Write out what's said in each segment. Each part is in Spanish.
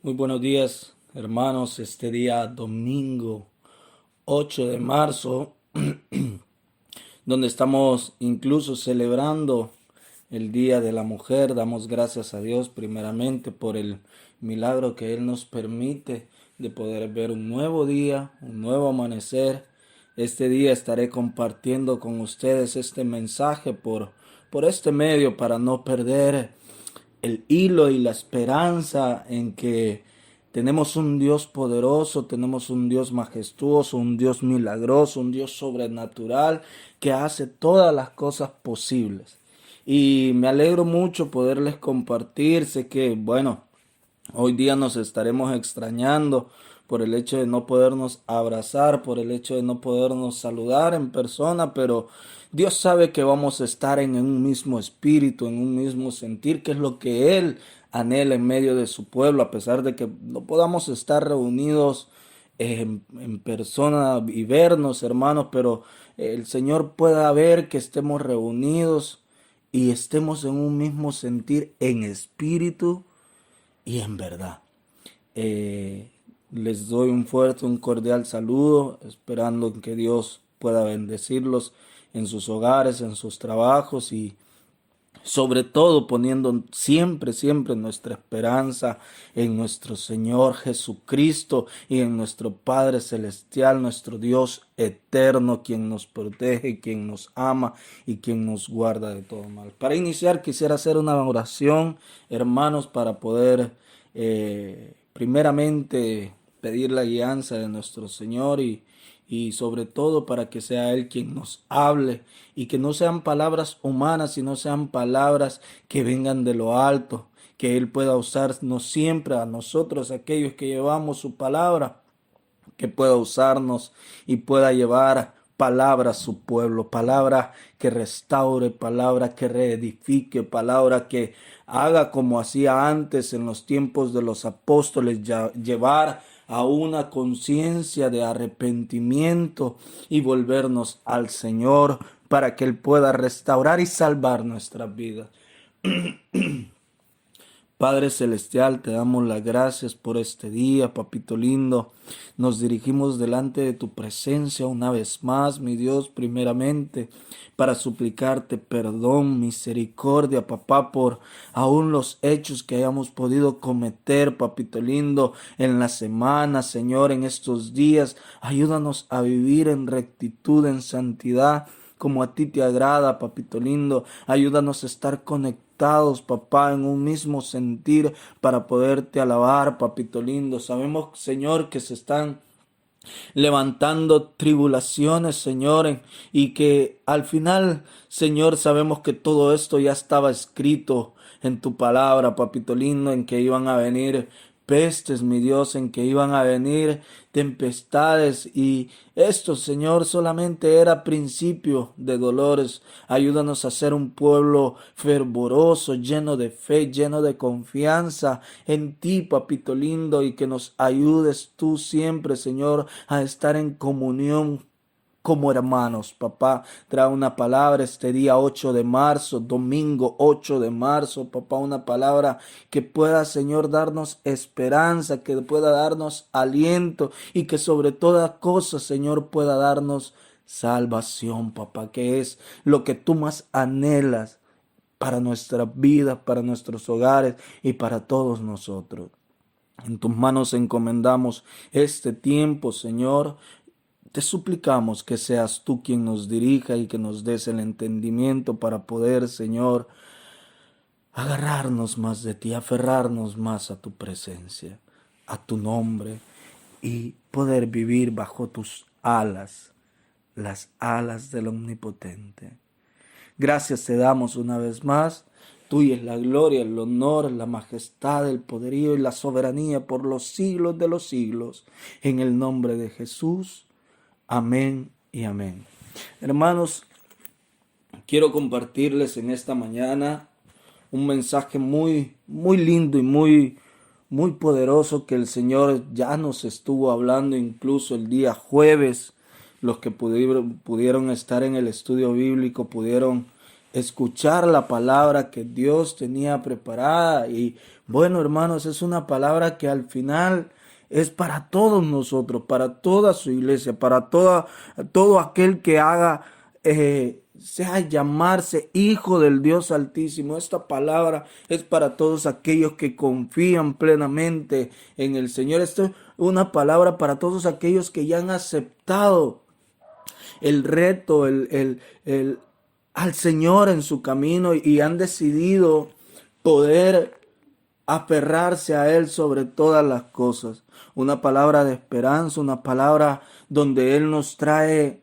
Muy buenos días, hermanos. Este día domingo 8 de marzo, donde estamos incluso celebrando el Día de la Mujer. Damos gracias a Dios primeramente por el milagro que Él nos permite de poder ver un nuevo día, un nuevo amanecer. Este día estaré compartiendo con ustedes este mensaje por este medio para no perder el hilo y la esperanza en que tenemos un Dios poderoso, tenemos un Dios majestuoso, un Dios milagroso, un Dios sobrenatural que hace todas las cosas posibles. Y me alegro mucho poderles compartir. Sé que, bueno, hoy día nos estaremos extrañando por el hecho de no podernos abrazar, por el hecho de no podernos saludar en persona, pero Dios sabe que vamos a estar en un mismo espíritu, en un mismo sentir, que es lo que Él anhela en medio de su pueblo, a pesar de que no podamos estar reunidos en persona y vernos, hermanos, pero el Señor pueda ver que estemos reunidos y estemos en un mismo sentir en espíritu y en verdad. Eh, Les doy un fuerte, un cordial saludo, esperando que Dios pueda bendecirlos en sus hogares, en sus trabajos y sobre todo poniendo siempre, siempre nuestra esperanza en nuestro Señor Jesucristo y en nuestro Padre Celestial, nuestro Dios eterno, quien nos protege, quien nos ama y quien nos guarda de todo mal. Para iniciar quisiera hacer una oración, hermanos, para poder primeramente pedir la guianza de nuestro Señor y sobre todo para que sea Él quien nos hable y que no sean palabras humanas, sino sean palabras que vengan de lo alto, que Él pueda usarnos siempre a nosotros, aquellos que llevamos su palabra, que pueda usarnos y pueda llevar palabra a su pueblo, palabra que restaure, palabra que reedifique, palabra que haga como hacía antes en los tiempos de los apóstoles, llevar a una conciencia de arrepentimiento y volvernos al Señor para que Él pueda restaurar y salvar nuestras vidas. Padre Celestial, te damos las gracias por este día, papito lindo. Nos dirigimos delante de tu presencia una vez más, mi Dios, primeramente, para suplicarte perdón, misericordia, papá, por aún los hechos que hayamos podido cometer, papito lindo, en la semana, Señor, en estos días. Ayúdanos a vivir en rectitud, en santidad, como a ti te agrada, papito lindo. Ayúdanos a estar conectados, papá, en un mismo sentir para poderte alabar, papito lindo. Sabemos, Señor, que se están levantando tribulaciones, Señor, y que al final, Señor, sabemos que todo esto ya estaba escrito en tu palabra, papito lindo, en que iban a venir pestes, mi Dios, en que iban a venir tempestades y esto, Señor, solamente era principio de dolores. Ayúdanos a ser un pueblo fervoroso, lleno de fe, lleno de confianza en ti, papito lindo, y que nos ayudes tú siempre, Señor, a estar en comunión como hermanos. Papá, trae una palabra este día 8 de marzo, domingo 8 de marzo, papá, una palabra que pueda, Señor, darnos esperanza, que pueda darnos aliento y que sobre toda cosa, Señor, pueda darnos salvación, papá, que es lo que tú más anhelas para nuestra vida, para nuestros hogares y para todos nosotros. En tus manos encomendamos este tiempo, Señor. Te suplicamos que seas tú quien nos dirija y que nos des el entendimiento para poder, Señor, agarrarnos más de ti, aferrarnos más a tu presencia, a tu nombre y poder vivir bajo tus alas, las alas del Omnipotente. Gracias te damos una vez más. Tuya es la gloria, el honor, la majestad, el poderío y la soberanía por los siglos de los siglos. En el nombre de Jesús. Amén y amén. Hermanos, quiero compartirles en esta mañana un mensaje muy lindo y muy poderoso que el Señor ya nos estuvo hablando incluso el día jueves. Los que pudieron estar en el estudio bíblico pudieron escuchar la palabra que Dios tenía preparada. Y bueno, hermanos, es una palabra que al final es para todos nosotros, para toda su iglesia, para todo aquel que haga, sea llamarse hijo del Dios Altísimo. Esta palabra es para todos aquellos que confían plenamente en el Señor. Esto es una palabra para todos aquellos que ya han aceptado el reto, al Señor en su camino y han decidido poder aferrarse a Él sobre todas las cosas. Una palabra de esperanza, una palabra donde Él nos trae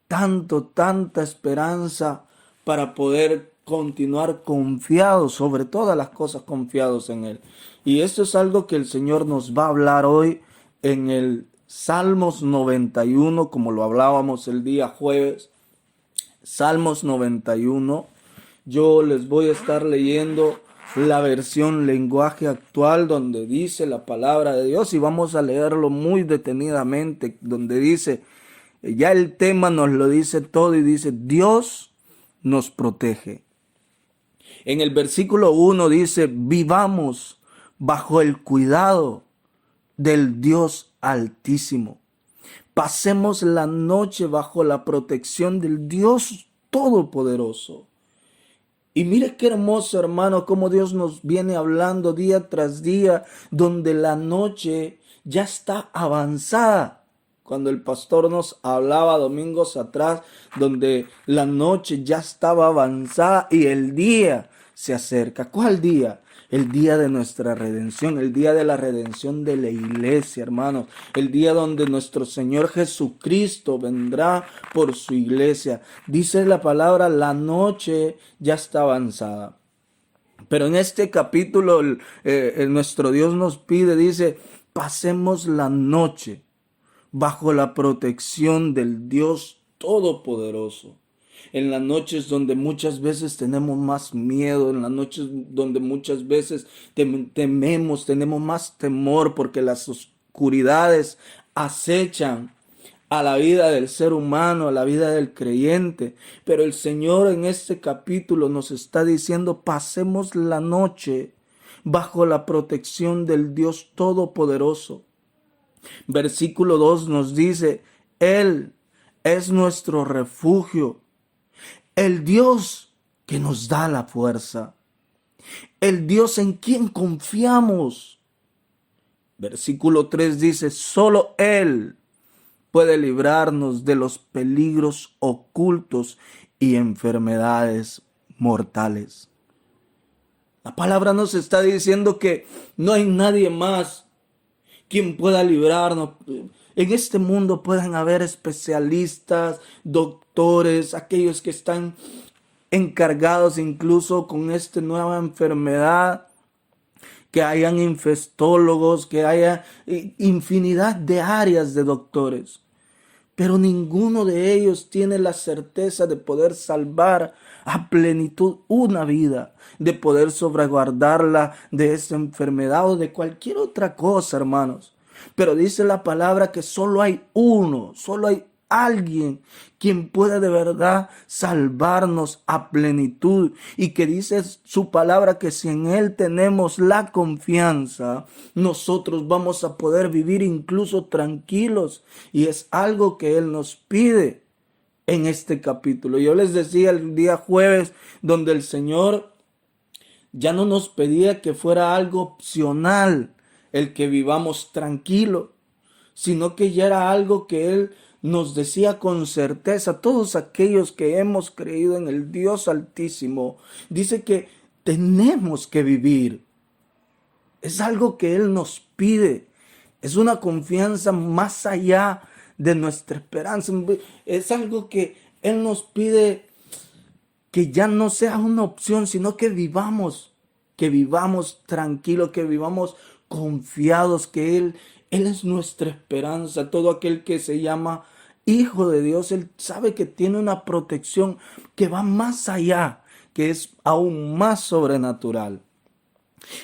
tanta esperanza para poder continuar confiados, sobre todas las cosas confiados en Él. Y esto es algo que el Señor nos va a hablar hoy en el Salmos 91, como lo hablábamos el día jueves. Salmos 91. Yo les voy a estar leyendo la versión lenguaje actual, donde dice la palabra de Dios, y vamos a leerlo muy detenidamente, donde dice, ya el tema nos lo dice todo, y dice, Dios nos protege. En el versículo 1 dice, vivamos bajo el cuidado del Dios Altísimo. Pasemos la noche bajo la protección del Dios Todopoderoso. Y mire qué hermoso, hermano, cómo Dios nos viene hablando día tras día, donde la noche ya está avanzada. Cuando el pastor nos hablaba domingos atrás, donde la noche ya estaba avanzada y el día se acerca. ¿Cuál día? El día de nuestra redención, el día de la redención de la iglesia, hermanos. El día donde nuestro Señor Jesucristo vendrá por su iglesia. Dice la palabra, la noche ya está avanzada. Pero en este capítulo nuestro Dios nos pide, dice, pasemos la noche bajo la protección del Dios Todopoderoso. En las noches donde muchas veces tenemos más miedo, en las noches donde muchas veces tememos, tenemos más temor porque las oscuridades acechan a la vida del ser humano, a la vida del creyente. Pero el Señor en este capítulo nos está diciendo, pasemos la noche bajo la protección del Dios Todopoderoso. Versículo 2 nos dice, Él es nuestro refugio, el Dios que nos da la fuerza, el Dios en quien confiamos. Versículo 3 dice, solo Él puede librarnos de los peligros ocultos y enfermedades mortales. La palabra nos está diciendo que no hay nadie más quien pueda librarnos. En este mundo pueden haber especialistas, doctores, aquellos que están encargados incluso con esta nueva enfermedad, que hayan infestólogos, que haya infinidad de áreas de doctores. Pero ninguno de ellos tiene la certeza de poder salvar a plenitud una vida, de poder sobreguardarla de esta enfermedad o de cualquier otra cosa, hermanos. Pero dice la palabra que solo hay uno, solo hay alguien quien pueda de verdad salvarnos a plenitud, y que dice su palabra que si en Él tenemos la confianza, nosotros vamos a poder vivir incluso tranquilos, y es algo que Él nos pide en este capítulo. Yo les decía el día jueves, donde el Señor ya no nos pedía que fuera algo opcional el que vivamos tranquilo, sino que ya era algo que Él nos decía con certeza. Todos aquellos que hemos creído en el Dios Altísimo, dice que tenemos que vivir. Es algo que Él nos pide. Es una confianza más allá de nuestra esperanza. Es algo que Él nos pide, que ya no sea una opción, sino que vivamos tranquilos, que vivamos confiados, que Él es nuestra esperanza. Todo aquel que se llama hijo de Dios, Él sabe que tiene una protección que va más allá, que es aún más sobrenatural.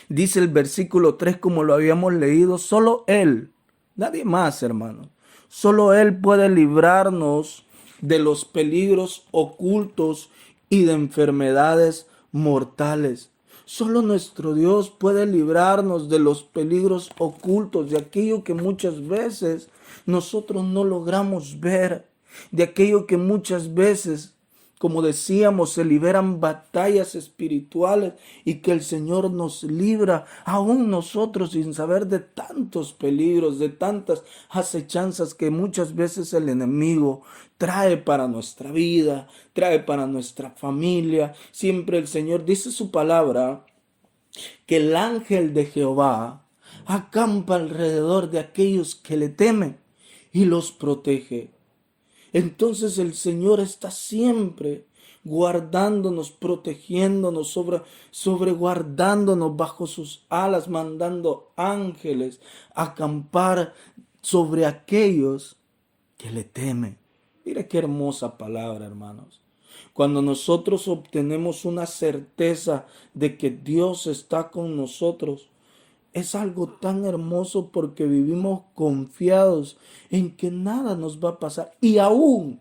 Dice el versículo 3, como lo habíamos leído, solo Él, nadie más, hermano, solo Él puede librarnos de los peligros ocultos y de enfermedades mortales. Solo nuestro Dios puede librarnos de los peligros ocultos, de aquello que muchas veces nosotros no logramos ver, de aquello que muchas veces, como decíamos, se liberan batallas espirituales y que el Señor nos libra, aún nosotros sin saber de tantos peligros, de tantas acechanzas que muchas veces el enemigo trae para nuestra vida, trae para nuestra familia. Siempre el Señor dice su palabra que el ángel de Jehová acampa alrededor de aquellos que le temen y los protege. Entonces el Señor está siempre guardándonos, protegiéndonos, sobreguardándonos bajo sus alas, mandando ángeles a acampar sobre aquellos que le temen. Mira qué hermosa palabra, hermanos. Cuando nosotros obtenemos una certeza de que Dios está con nosotros, es algo tan hermoso porque vivimos confiados en que nada nos va a pasar. Y aún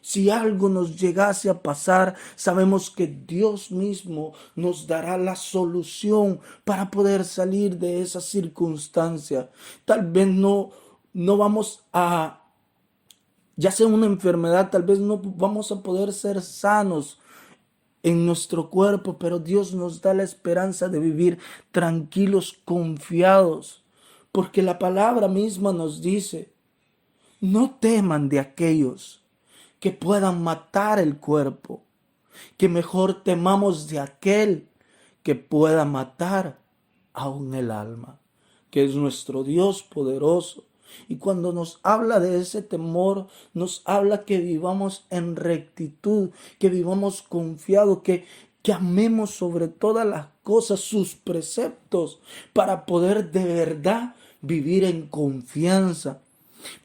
si algo nos llegase a pasar, sabemos que Dios mismo nos dará la solución para poder salir de esa circunstancia. Tal vez no vamos a, ya sea una enfermedad, tal vez no vamos a poder ser sanos en nuestro cuerpo, pero Dios nos da la esperanza de vivir tranquilos, confiados, porque la palabra misma nos dice, no teman de aquellos que puedan matar el cuerpo, que mejor temamos de aquel que pueda matar aún el alma, que es nuestro Dios poderoso. Y cuando nos habla de ese temor, nos habla que vivamos en rectitud, que vivamos confiados, que amemos sobre todas las cosas sus preceptos para poder de verdad vivir en confianza,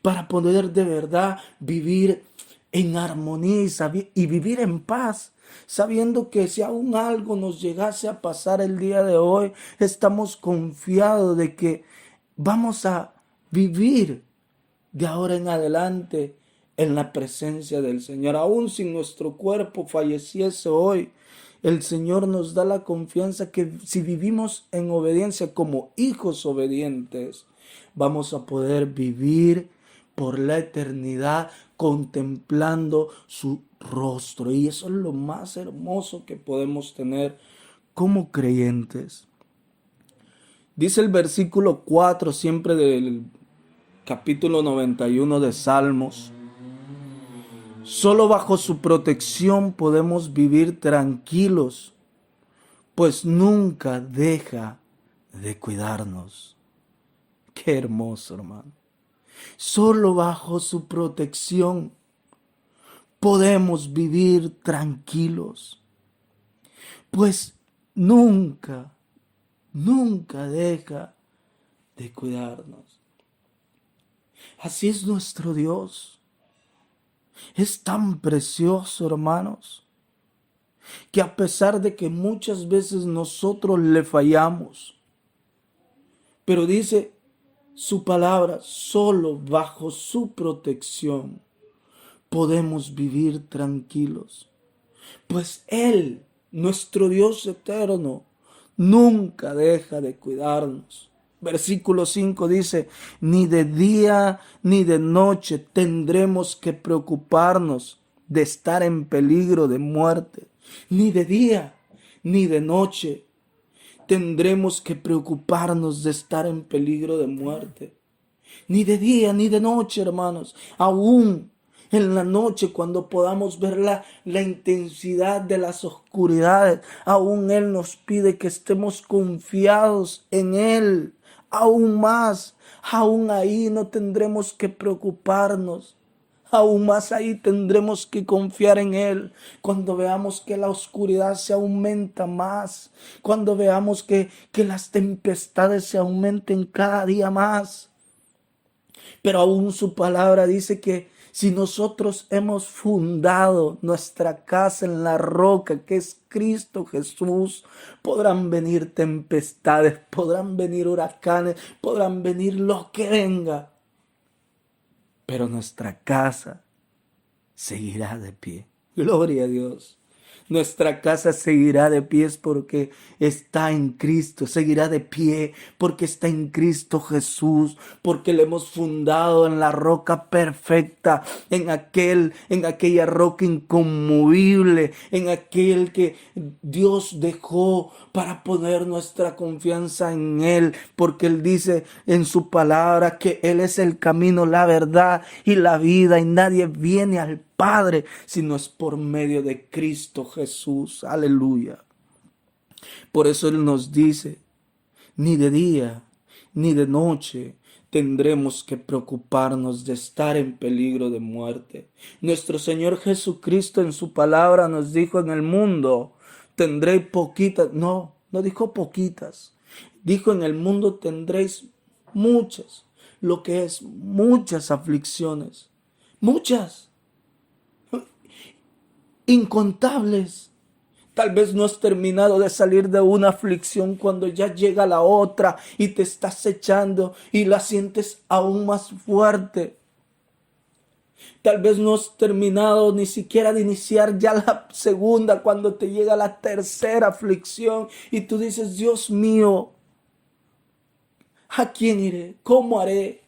para poder de verdad vivir en armonía y vivir en paz, sabiendo que si aún algo nos llegase a pasar el día de hoy, estamos confiados de que vamos a vivir de ahora en adelante en la presencia del Señor. Aún si nuestro cuerpo falleciese hoy, el Señor nos da la confianza que si vivimos en obediencia como hijos obedientes, vamos a poder vivir por la eternidad contemplando su rostro. Y eso es lo más hermoso que podemos tener como creyentes. Dice el versículo 4 siempre del capítulo 91 de Salmos: solo bajo su protección podemos vivir tranquilos, pues nunca deja de cuidarnos. Qué hermoso, hermano. Solo bajo su protección podemos vivir tranquilos, pues nunca deja de cuidarnos. Así es nuestro Dios. Es tan precioso, hermanos, que a pesar de que muchas veces nosotros le fallamos, pero dice su palabra, solo bajo su protección podemos vivir tranquilos, pues Él, nuestro Dios eterno, nunca deja de cuidarnos. Versículo 5 dice, ni de día ni de noche tendremos que preocuparnos de estar en peligro de muerte. Ni de día ni de noche tendremos que preocuparnos de estar en peligro de muerte. Ni de día ni de noche, hermanos. Aún en la noche, cuando podamos ver la intensidad de las oscuridades, aún Él nos pide que estemos confiados en Él. Aún más, aún ahí no tendremos que preocuparnos. Aún más ahí tendremos que confiar en Él. Cuando veamos que la oscuridad se aumenta más. Cuando veamos que las tempestades se aumenten cada día más. Pero aún su palabra dice que si nosotros hemos fundado nuestra casa en la roca que es Cristo Jesús, podrán venir tempestades, podrán venir huracanes, podrán venir lo que venga. Pero nuestra casa seguirá de pie. Gloria a Dios. Nuestra casa seguirá de pies porque está en Cristo, seguirá de pie porque está en Cristo Jesús, porque le hemos fundado en la roca perfecta, en aquella roca inconmovible, en aquel que Dios dejó para poner nuestra confianza en Él, porque Él dice en su palabra que Él es el camino, la verdad y la vida, y nadie viene al Padre si no es por medio de Cristo Jesús. Aleluya. Por eso Él nos dice, ni de día ni de noche tendremos que preocuparnos de estar en peligro de muerte. Nuestro Señor Jesucristo en su palabra nos dijo: en el mundo tendréis poquitas. No, no dijo poquitas. Dijo: en el mundo tendréis muchas. Lo que es muchas aflicciones. Muchas. Incontables. Tal vez no has terminado de salir de una aflicción cuando ya llega la otra y te estás echando y la sientes aún más fuerte. Tal vez no has terminado ni siquiera de iniciar ya la segunda cuando te llega la tercera aflicción y tú dices: Dios mío, ¿a quién iré? ¿Cómo haré?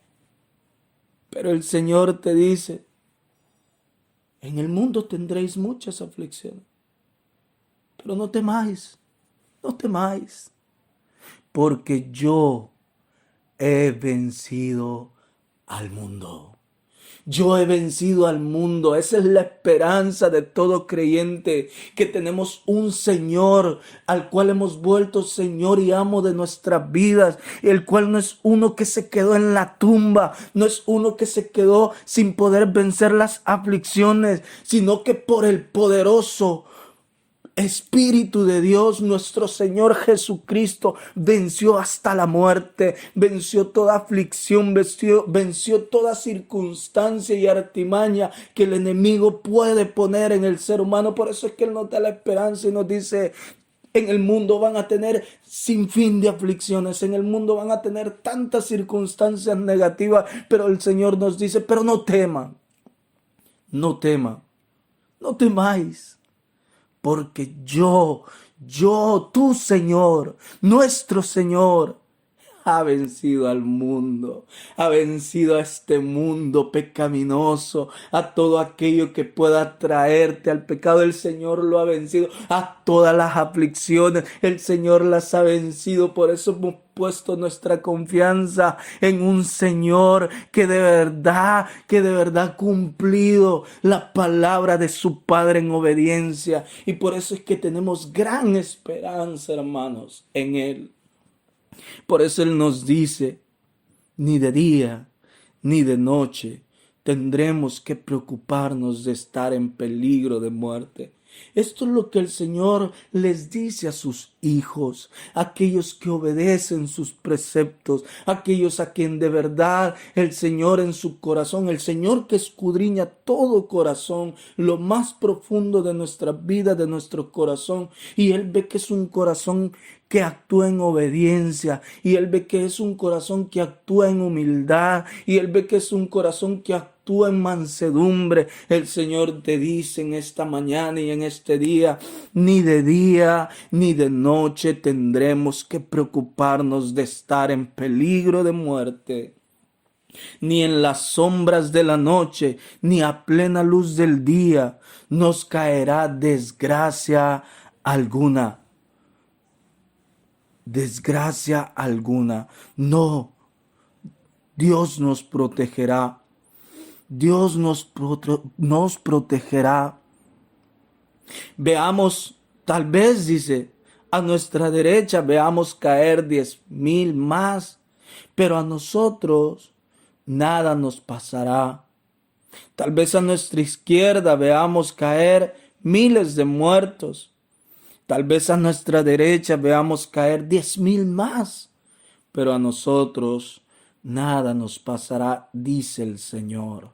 Pero el Señor te dice: en el mundo tendréis muchas aflicciones, pero no temáis, no temáis, porque yo he vencido al mundo. Yo he vencido al mundo. Esa es la esperanza de todo creyente, que tenemos un Señor al cual hemos vuelto Señor y amo de nuestras vidas, el cual no es uno que se quedó en la tumba, no es uno que se quedó sin poder vencer las aflicciones, sino que por el poderoso Espíritu de Dios, nuestro Señor Jesucristo venció hasta la muerte, venció toda aflicción, venció toda circunstancia y artimaña que el enemigo puede poner en el ser humano. Por eso es que Él nos da la esperanza y nos dice: en el mundo van a tener sin fin de aflicciones, en el mundo van a tener tantas circunstancias negativas, pero el Señor nos dice: pero no teman, no teman, no temáis. Porque tu Señor, nuestro Señor, ha vencido al mundo, ha vencido a este mundo pecaminoso, a todo aquello que pueda traerte al pecado. El Señor lo ha vencido, a todas las aflicciones, el Señor las ha vencido. Por eso hemos puesto nuestra confianza en un Señor que de verdad ha cumplido la palabra de su Padre en obediencia. Y por eso es que tenemos gran esperanza, hermanos, en Él. Por eso Él nos dice: ni de día ni de noche tendremos que preocuparnos de estar en peligro de muerte. Esto es lo que el Señor les dice a sus hijos, aquellos que obedecen sus preceptos, aquellos a quien de verdad el Señor en su corazón, el Señor que escudriña todo corazón, lo más profundo de nuestra vida, de nuestro corazón, y Él ve que es un corazón que actúa en obediencia, y Él ve que es un corazón que actúa en humildad, y Él ve que es un corazón que actúa en mansedumbre. El Señor te dice en esta mañana y en este día: ni de día ni de noche tendremos que preocuparnos de estar en peligro de muerte, ni en las sombras de la noche, ni a plena luz del día nos caerá desgracia alguna. Desgracia alguna. No, Dios nos protegerá. Dios nos protegerá. Veamos, tal vez, dice, a nuestra derecha veamos caer 10,000 más, pero a nosotros nada nos pasará. Tal vez a nuestra izquierda veamos caer miles de muertos. Tal vez a nuestra derecha veamos caer 10,000 más, pero a nosotros nada nos pasará, dice el Señor.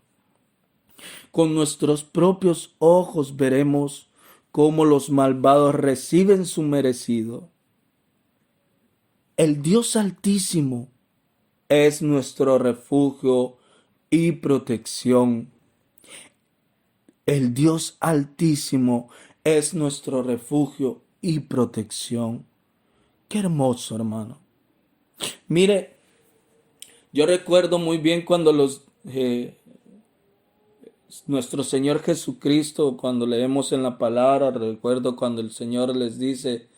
Con nuestros propios ojos veremos cómo los malvados reciben su merecido. El Dios Altísimo es nuestro refugio y protección. El Dios Altísimo es nuestro refugio y protección. Qué hermoso, hermano. Mire, yo recuerdo muy bien cuando nuestro Señor Jesucristo, cuando leemos en la palabra, recuerdo cuando el Señor les dice,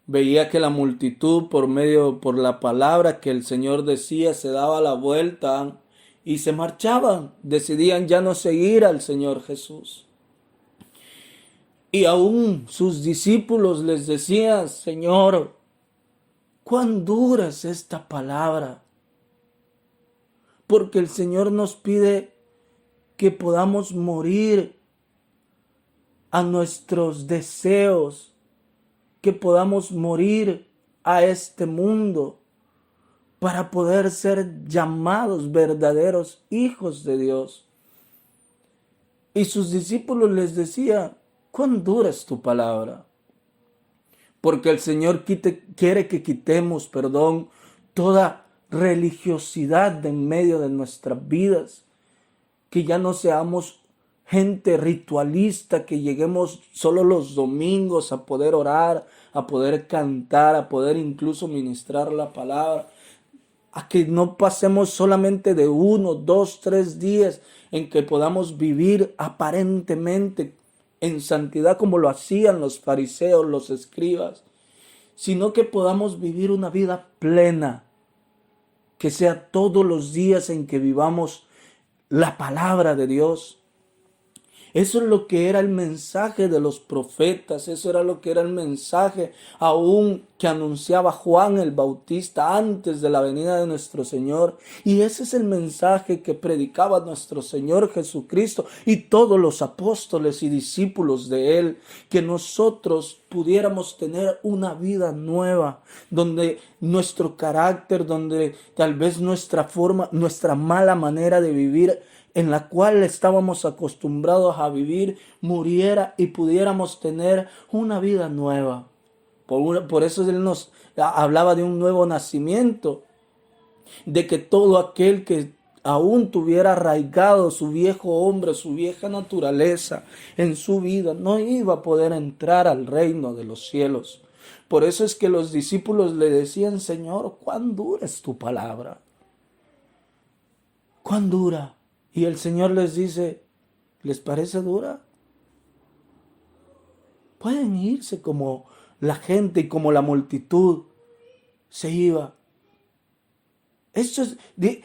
veía que la multitud por la palabra que el Señor decía, se daba la vuelta y se marchaban, decidían ya no seguir al Señor Jesús. Y aún sus discípulos les decían, Señor, ¿cuán dura es esta palabra? Porque el Señor nos pide que podamos morir a nuestros deseos, que podamos morir a este mundo para poder ser llamados verdaderos hijos de Dios. Y sus discípulos les decían, ¿cuán dura es tu palabra? Porque el Señor quiere que quitemos, toda religiosidad de en medio de nuestras vidas, que ya no seamos gente ritualista, que lleguemos solo los domingos a poder orar, a poder cantar, a poder incluso ministrar la palabra, a que no pasemos solamente de 1, 2, 3 días en que podamos vivir aparentemente en santidad como lo hacían los fariseos, los escribas, sino que podamos vivir una vida plena, que sea todos los días en que vivamos la palabra de Dios. Eso es lo que era el mensaje de los profetas, eso era lo que era el mensaje aún que anunciaba Juan el Bautista antes de la venida de nuestro Señor. Y ese es el mensaje que predicaba nuestro Señor Jesucristo y todos los apóstoles y discípulos de Él, que nosotros pudiéramos tener una vida nueva, donde nuestro carácter, donde tal vez nuestra forma, nuestra mala manera de vivir en la cual estábamos acostumbrados a vivir, muriera y pudiéramos tener una vida nueva. Por eso Él nos hablaba de un nuevo nacimiento, de que todo aquel que aún tuviera arraigado su viejo hombre, su vieja naturaleza en su vida, no iba a poder entrar al reino de los cielos. Por eso es que los discípulos le decían, Señor, ¿cuán dura es tu palabra? ¿Cuán dura? Y el Señor les dice, ¿les parece dura? Pueden irse como la gente y como la multitud se iba. Esto es,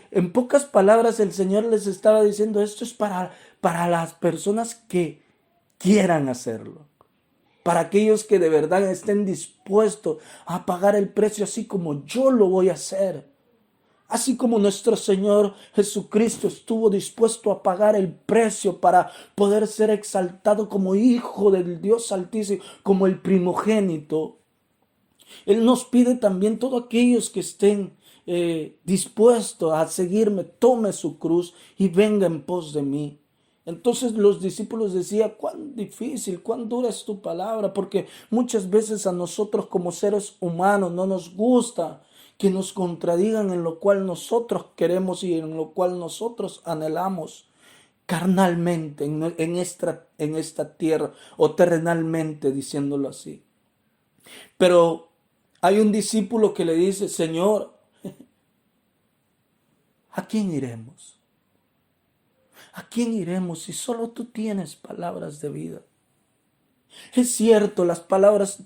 en pocas palabras, el Señor les estaba diciendo, esto es para las personas que quieran hacerlo. Para aquellos que de verdad estén dispuestos a pagar el precio así como yo lo voy a hacer. Así como nuestro Señor Jesucristo estuvo dispuesto a pagar el precio para poder ser exaltado como hijo del Dios Altísimo, como el primogénito. Él nos pide también todos aquellos que estén dispuestos a seguirme, tome su cruz y venga en pos de mí. Entonces los discípulos decían, cuán difícil, cuán dura es tu palabra, porque muchas veces a nosotros como seres humanos no nos gusta que nos contradigan en lo cual nosotros queremos y en lo cual nosotros anhelamos carnalmente en esta tierra o terrenalmente, diciéndolo así. Pero hay un discípulo que le dice, Señor, ¿a quién iremos? ¿A quién iremos si solo tú tienes palabras de vida? Es cierto, las palabras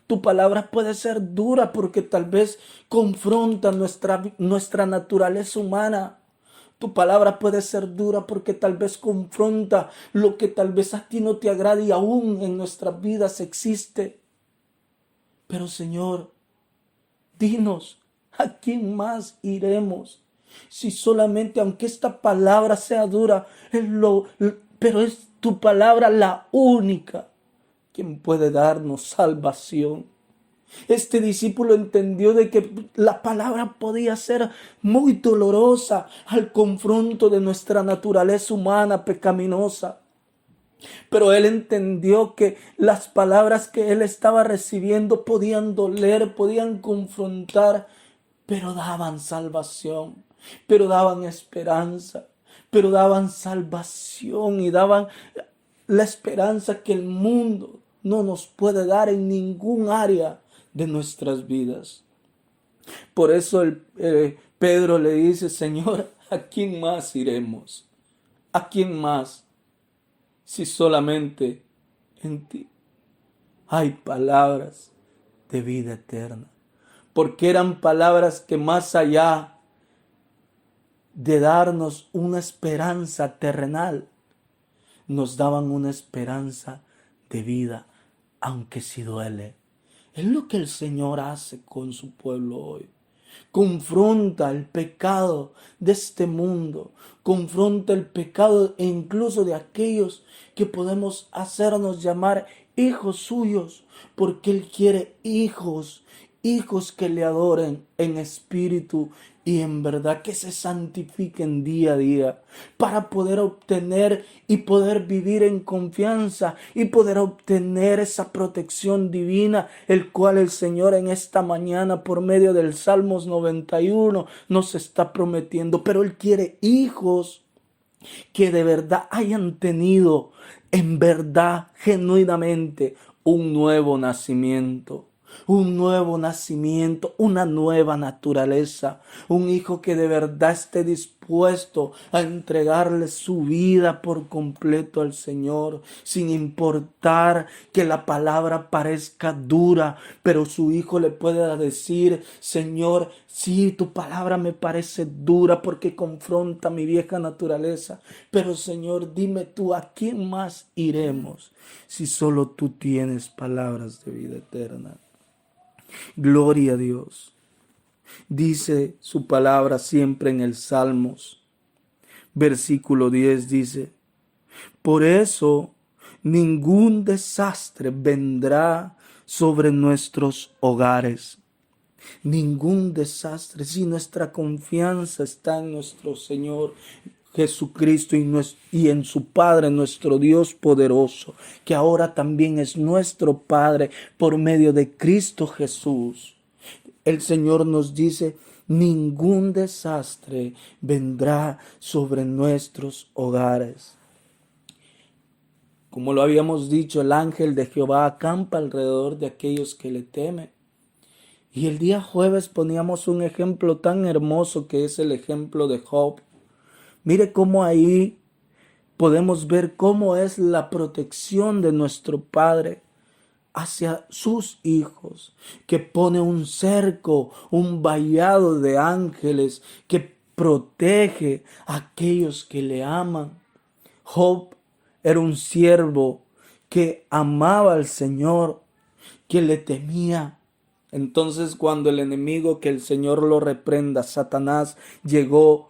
tu palabra puede ser dura porque tal vez confronta nuestra naturaleza humana. Tu palabra puede ser dura porque tal vez confronta lo que tal vez a ti no te agrade y aún en nuestras vidas existe. Pero Señor, dinos, ¿a quién más iremos? Si solamente, aunque esta palabra sea dura, pero es tu palabra la única quien puede darnos salvación. Este discípulo entendió de que la palabra podía ser muy dolorosa al confronto de nuestra naturaleza humana pecaminosa. Pero él entendió que las palabras que él estaba recibiendo podían doler, podían confrontar, pero daban salvación, pero daban esperanza, pero daban salvación y daban la esperanza que el mundo no nos puede dar en ningún área de nuestras vidas. Por eso Pedro le dice, Señor, ¿a quién más iremos? ¿A quién más? Si solamente en ti hay palabras de vida eterna. Porque eran palabras que más allá de darnos una esperanza terrenal, nos daban una esperanza de vida, aunque sí duele. Es lo que el Señor hace con su pueblo hoy. Confronta el pecado de este mundo, confronta el pecado e incluso de aquellos que podemos hacernos llamar hijos suyos, porque Él quiere hijos que le adoren en espíritu y en verdad, que se santifiquen día a día para poder obtener y poder vivir en confianza y poder obtener esa protección divina, el cual el Señor en esta mañana por medio del Salmos 91 nos está prometiendo. Pero Él quiere hijos que de verdad hayan tenido en verdad, genuinamente, un nuevo nacimiento. Un nuevo nacimiento, una nueva naturaleza, un hijo que de verdad esté dispuesto a entregarle su vida por completo al Señor, sin importar que la palabra parezca dura, pero su hijo le pueda decir, Señor, sí, tu palabra me parece dura porque confronta mi vieja naturaleza, pero Señor, dime tú, ¿a quién más iremos si solo tú tienes palabras de vida eterna? Gloria a Dios. Dice su palabra siempre en el Salmos. Versículo 10 dice, por eso ningún desastre vendrá sobre nuestros hogares. Ningún desastre, si nuestra confianza está en nuestro Señor Jesucristo y en su Padre, nuestro Dios poderoso, que ahora también es nuestro Padre por medio de Cristo Jesús. El Señor nos dice, ningún desastre vendrá sobre nuestros hogares. Como lo habíamos dicho, el ángel de Jehová acampa alrededor de aquellos que le temen. Y el día jueves poníamos un ejemplo tan hermoso que es el ejemplo de Job. Mire cómo ahí podemos ver cómo es la protección de nuestro Padre hacia sus hijos, que pone un cerco, un vallado de ángeles que protege a aquellos que le aman. Job era un siervo que amaba al Señor, que le temía. Entonces, cuando el enemigo, que el Señor lo reprenda, Satanás, llegó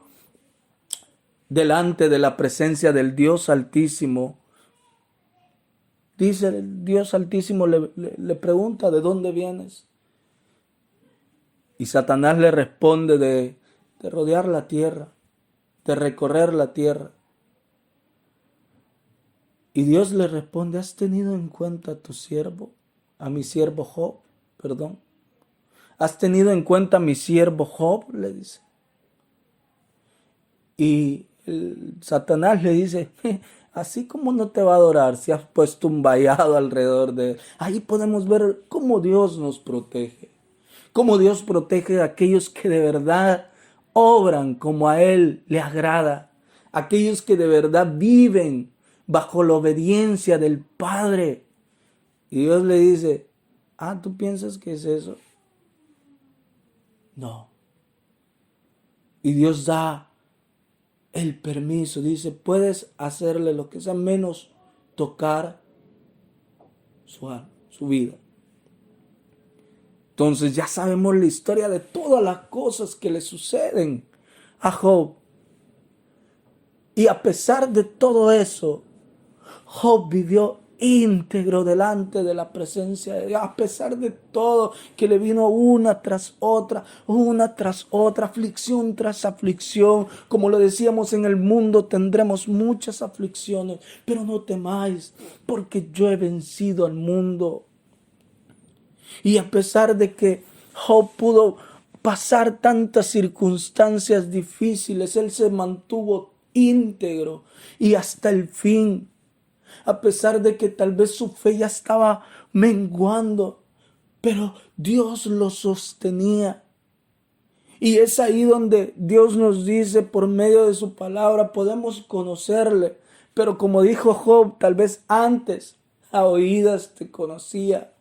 delante de la presencia del Dios Altísimo, dice el Dios Altísimo, le pregunta, ¿de dónde vienes? Y Satanás le responde de rodear la tierra, de recorrer la tierra. Y Dios le responde, ¿has tenido en cuenta a tu siervo, a mi siervo Job? Perdón. ¿Has tenido en cuenta a mi siervo Job? Le dice. Y Satanás le dice, así como no te va a adorar si has puesto un vallado alrededor de él. Ahí podemos ver cómo Dios nos protege. Cómo Dios protege a aquellos que de verdad obran como a Él le agrada. Aquellos que de verdad viven bajo la obediencia del Padre. Y Dios le dice, ¿tú piensas que es eso? No. Y Dios da el permiso, dice, puedes hacerle lo que sea menos tocar su vida. Entonces ya sabemos la historia de todas las cosas que le suceden a Job. Y a pesar de todo eso, Job vivió íntegro delante de la presencia de Dios, a pesar de todo que le vino una tras otra, aflicción tras aflicción. Como lo decíamos, en el mundo tendremos muchas aflicciones, pero no temáis, porque yo he vencido al mundo. Y a pesar de que Job pudo pasar tantas circunstancias difíciles, él se mantuvo íntegro y hasta el fin. a pesar de que tal vez su fe ya estaba menguando, pero Dios lo sostenía. Y es ahí donde Dios nos dice por medio de su palabra, podemos conocerle. Pero como dijo Job, tal vez antes a oídas te conocía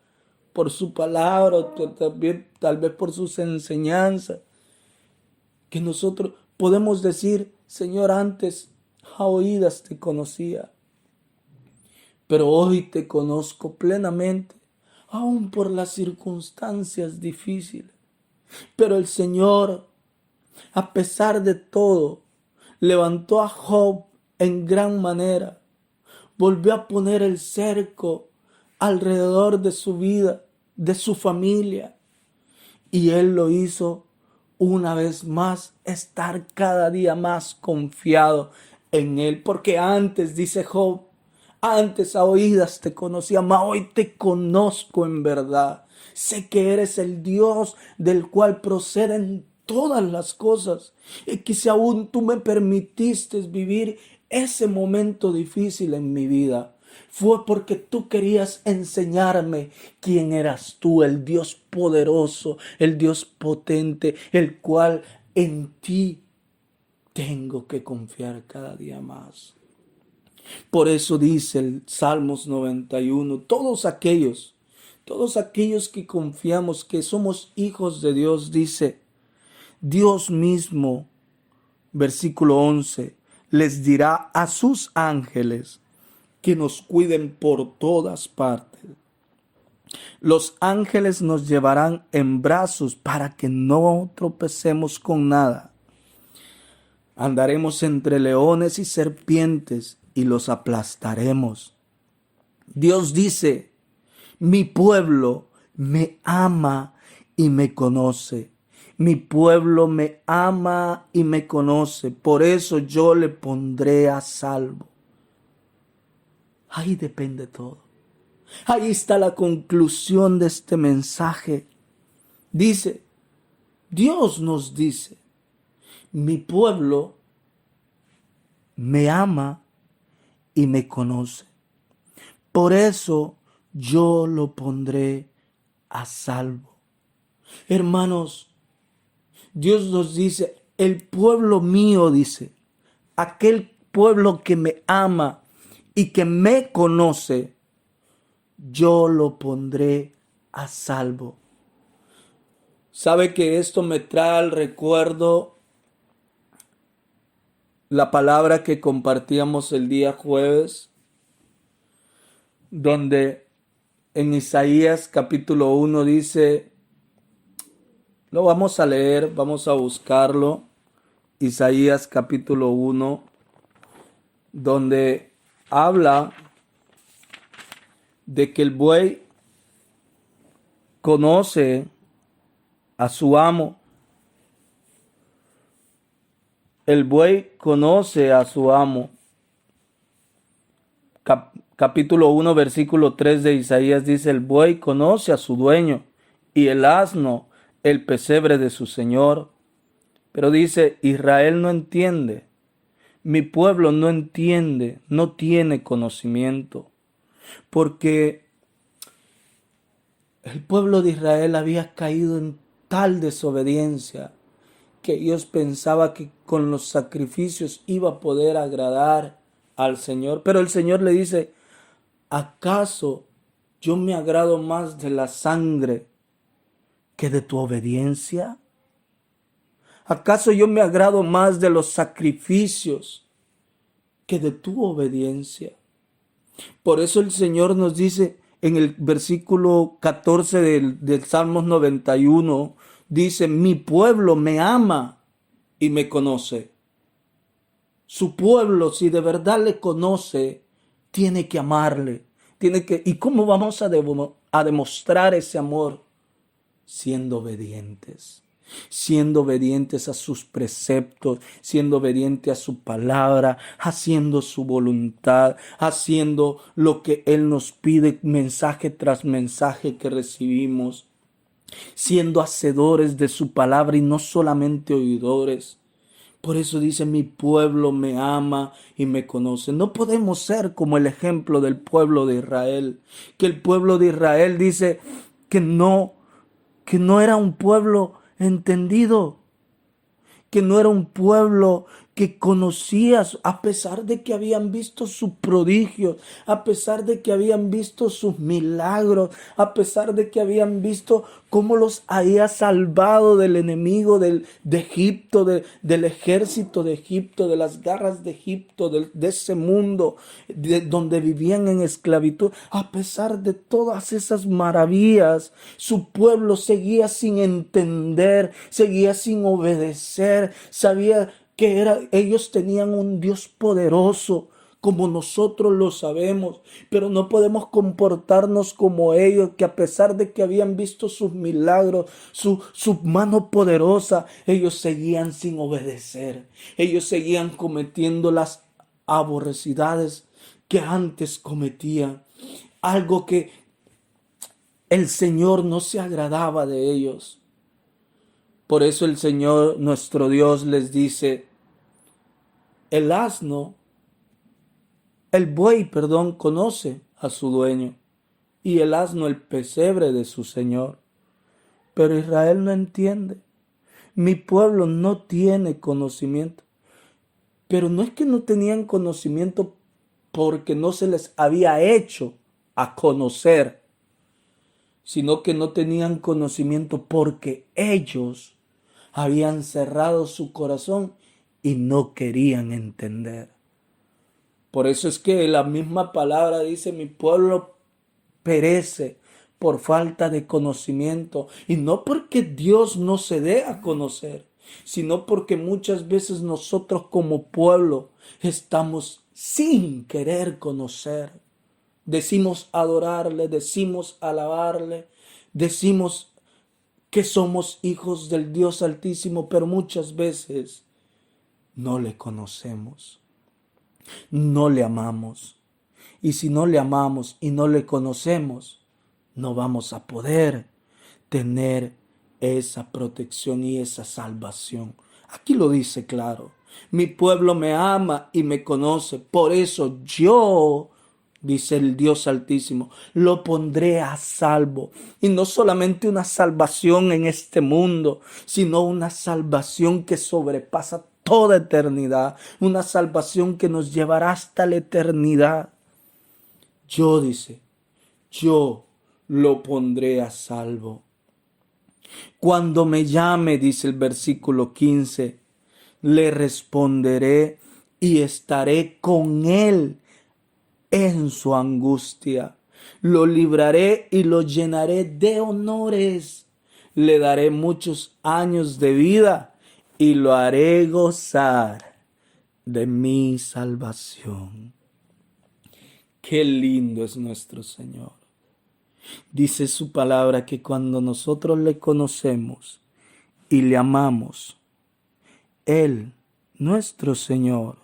por su palabra, o también, tal vez por sus enseñanzas. Que nosotros podemos decir, Señor, antes a oídas te conocía, pero hoy te conozco plenamente, aun por las circunstancias difíciles. Pero el Señor, a pesar de todo, levantó a Job en gran manera. Volvió a poner el cerco alrededor de su vida, de su familia. Y Él lo hizo una vez más, estar cada día más confiado en Él. Porque antes, dice Job, antes a oídas te conocía, mas hoy te conozco en verdad. Sé que eres el Dios del cual proceden todas las cosas y que si aún tú me permitiste vivir ese momento difícil en mi vida, fue porque tú querías enseñarme quién eras tú, el Dios poderoso, el Dios potente, el cual en ti tengo que confiar cada día más. Por eso dice el Salmos 91, todos aquellos que confiamos que somos hijos de Dios, dice, Dios mismo, versículo 11, les dirá a sus ángeles que nos cuiden por todas partes. Los ángeles nos llevarán en brazos para que no tropecemos con nada. Andaremos entre leones y serpientes y los aplastaremos. Dios dice, mi pueblo me ama y me conoce. Mi pueblo me ama y me conoce. Por eso yo le pondré a salvo. Ahí depende todo. Ahí está la conclusión de este mensaje. Dice, Dios nos dice, mi pueblo me ama y me conoce. Por eso yo lo pondré a salvo. Hermanos, Dios nos dice, el pueblo mío, dice, aquel pueblo que me ama y que me conoce, yo lo pondré a salvo. ¿Sabe que esto me trae al recuerdo la palabra que compartíamos el día jueves? Donde en Isaías capítulo 1 dice, lo vamos a leer, vamos a buscarlo, Isaías capítulo 1, donde habla de que el buey conoce a su amo. El buey conoce a su amo. Capítulo 1, versículo 3 de Isaías dice, el buey conoce a su dueño y el asno el pesebre de su señor. Pero dice, Israel no entiende, mi pueblo no entiende, no tiene conocimiento, porque el pueblo de Israel había caído en tal desobediencia que ellos pensaban que con los sacrificios iba a poder agradar al Señor. Pero el Señor le dice, ¿acaso yo me agrado más de la sangre que de tu obediencia? ¿Acaso yo me agrado más de los sacrificios que de tu obediencia? Por eso el Señor nos dice en el versículo 14 del Salmos 91, dice, mi pueblo me ama y me conoce. Su pueblo, si de verdad le conoce, tiene que amarle. ¿Y cómo vamos a demostrar ese amor? Siendo obedientes a sus preceptos, siendo obedientes a su palabra, haciendo su voluntad, haciendo lo que Él nos pide, mensaje tras mensaje que recibimos, siendo hacedores de su palabra y no solamente oidores. Por eso dice, mi pueblo me ama y me conoce. No podemos ser como el ejemplo del pueblo de Israel, que el pueblo de Israel dice que no era un pueblo entendido, que no era un pueblo que conocía, a pesar de que habían visto sus prodigios, a pesar de que habían visto sus milagros, a pesar de que habían visto cómo los había salvado del enemigo de Egipto, del ejército de Egipto, de las garras de Egipto, de ese mundo donde vivían en esclavitud. A pesar de todas esas maravillas, su pueblo seguía sin entender, seguía sin obedecer, sabía que ellos tenían un Dios poderoso, como nosotros lo sabemos, pero no podemos comportarnos como ellos, que a pesar de que habían visto sus milagros, su mano poderosa, ellos seguían sin obedecer. Ellos seguían cometiendo las aborrecidades que antes cometían. Algo que el Señor no se agradaba de ellos. Por eso el Señor, nuestro Dios, les dice, el asno, el buey, perdón, conoce a su dueño, y el asno el pesebre de su Señor. Pero Israel no entiende. Mi pueblo no tiene conocimiento. Pero no es que no tenían conocimiento porque no se les había hecho a conocer, sino que no tenían conocimiento porque ellos habían cerrado su corazón y no querían entender. Por eso es que la misma palabra dice, mi pueblo perece por falta de conocimiento. Y no porque Dios no se dé a conocer, sino porque muchas veces nosotros como pueblo estamos sin querer conocer. Decimos adorarle, decimos alabarle, decimos que somos hijos del Dios Altísimo, pero muchas veces no le conocemos, no le amamos. Y si no le amamos y no le conocemos, no vamos a poder tener esa protección y esa salvación. Aquí lo dice claro. Mi pueblo me ama y me conoce. Por eso yo, dice el Dios Altísimo, lo pondré a salvo. Y no solamente una salvación en este mundo, sino una salvación que sobrepasa toda eternidad. Una salvación que nos llevará hasta la eternidad. Yo, dice, yo lo pondré a salvo. Cuando me llame, dice el versículo 15, le responderé y estaré con él en su angustia. Lo libraré y lo llenaré de honores. Le daré muchos años de vida y lo haré gozar de mi salvación. Qué lindo es nuestro Señor. Dice su palabra que cuando nosotros le conocemos y le amamos, Él, nuestro Señor,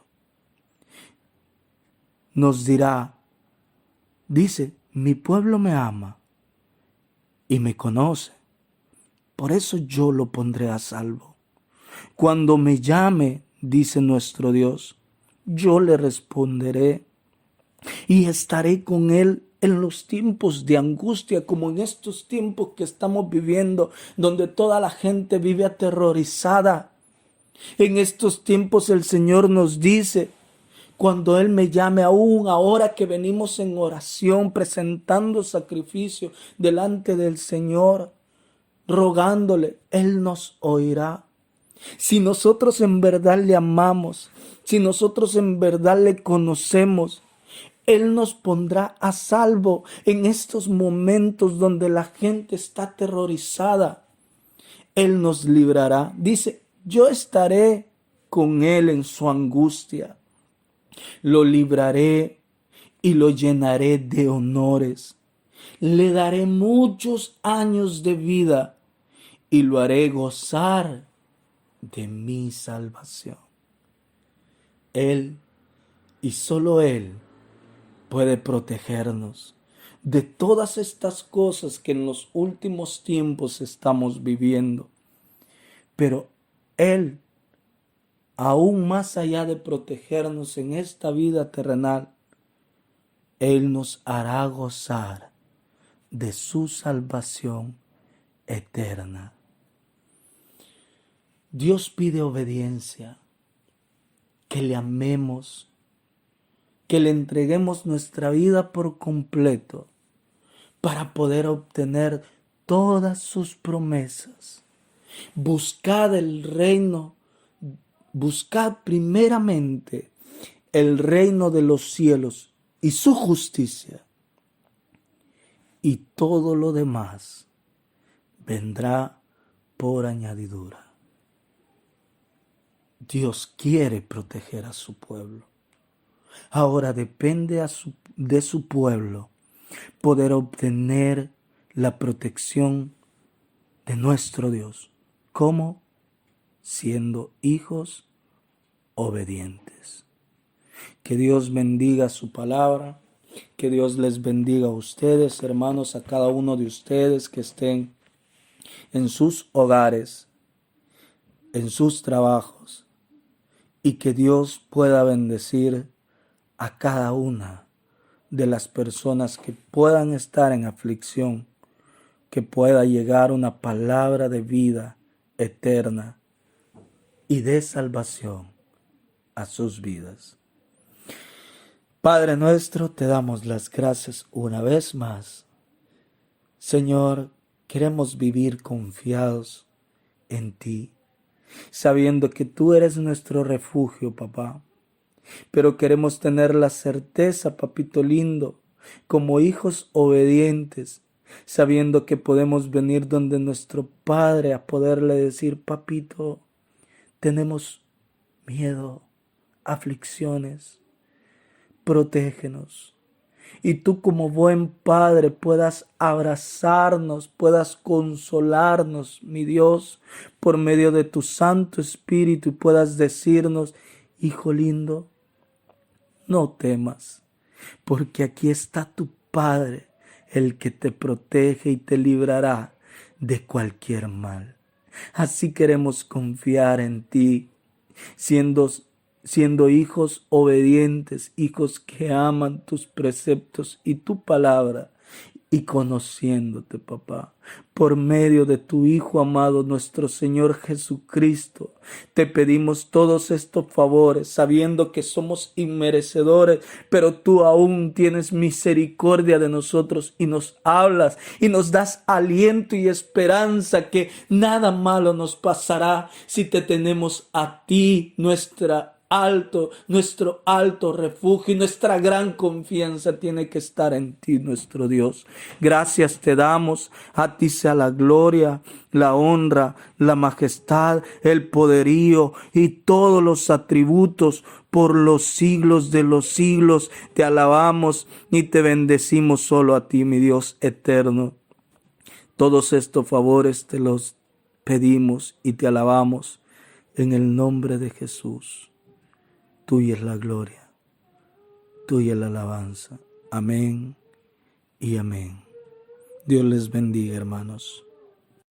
nos dirá, dice, mi pueblo me ama y me conoce, por eso yo lo pondré a salvo. Cuando me llame, dice nuestro Dios, yo le responderé y estaré con él en los tiempos de angustia, como en estos tiempos que estamos viviendo, donde toda la gente vive aterrorizada. En estos tiempos el Señor nos dice, cuando Él me llame, aún ahora que venimos en oración, presentando sacrificio delante del Señor, rogándole, Él nos oirá. Si nosotros en verdad le amamos, si nosotros en verdad le conocemos, Él nos pondrá a salvo en estos momentos donde la gente está aterrorizada. Él nos librará. Dice, yo estaré con Él en su angustia. Lo libraré y lo llenaré de honores. Le daré muchos años de vida y lo haré gozar de mi salvación. Él y solo Él puede protegernos de todas estas cosas que en los últimos tiempos estamos viviendo. Pero Él aún más allá de protegernos en esta vida terrenal, Él nos hará gozar de su salvación eterna. Dios pide obediencia, que le amemos, que le entreguemos nuestra vida por completo para poder obtener todas sus promesas. Buscad el reino, buscad primeramente el reino de los cielos y su justicia, y todo lo demás vendrá por añadidura. Dios quiere proteger a su pueblo. Ahora depende de su pueblo poder obtener la protección de nuestro Dios. ¿Cómo? Siendo hijos obedientes. Que Dios bendiga su palabra. Que Dios les bendiga a ustedes, hermanos, a cada uno de ustedes que estén en sus hogares, en sus trabajos, y que Dios pueda bendecir a cada una de las personas que puedan estar en aflicción, que pueda llegar una palabra de vida eterna y de salvación a sus vidas. Padre nuestro, te damos las gracias una vez más. Señor, queremos vivir confiados en ti, sabiendo que tú eres nuestro refugio, papá. Pero queremos tener la certeza, papito lindo, como hijos obedientes, sabiendo que podemos venir donde nuestro Padre a poderle decir: papito, tenemos miedo, aflicciones, protégenos. Y tú, como buen Padre, puedas abrazarnos, puedas consolarnos, mi Dios, por medio de tu Santo Espíritu, y puedas decirnos: hijo lindo, no temas, porque aquí está tu Padre, el que te protege y te librará de cualquier mal. Así queremos confiar en ti, siendo hijos obedientes, hijos que aman tus preceptos y tu palabra, y conociéndote, papá, por medio de tu Hijo amado, nuestro Señor Jesucristo. Te pedimos todos estos favores, sabiendo que somos inmerecedores, pero tú aún tienes misericordia de nosotros y nos hablas y nos das aliento y esperanza que nada malo nos pasará si te tenemos a ti, nuestro alto refugio, y nuestra gran confianza tiene que estar en ti, nuestro Dios. Gracias te damos, a ti sea la gloria, la honra, la majestad, el poderío y todos los atributos por los siglos de los siglos. Te alabamos y te bendecimos solo a ti, mi Dios eterno. Todos estos favores te los pedimos y te alabamos en el nombre de Jesús. Tuya es la gloria, tuya es la alabanza. Amén y amén. Dios les bendiga, hermanos.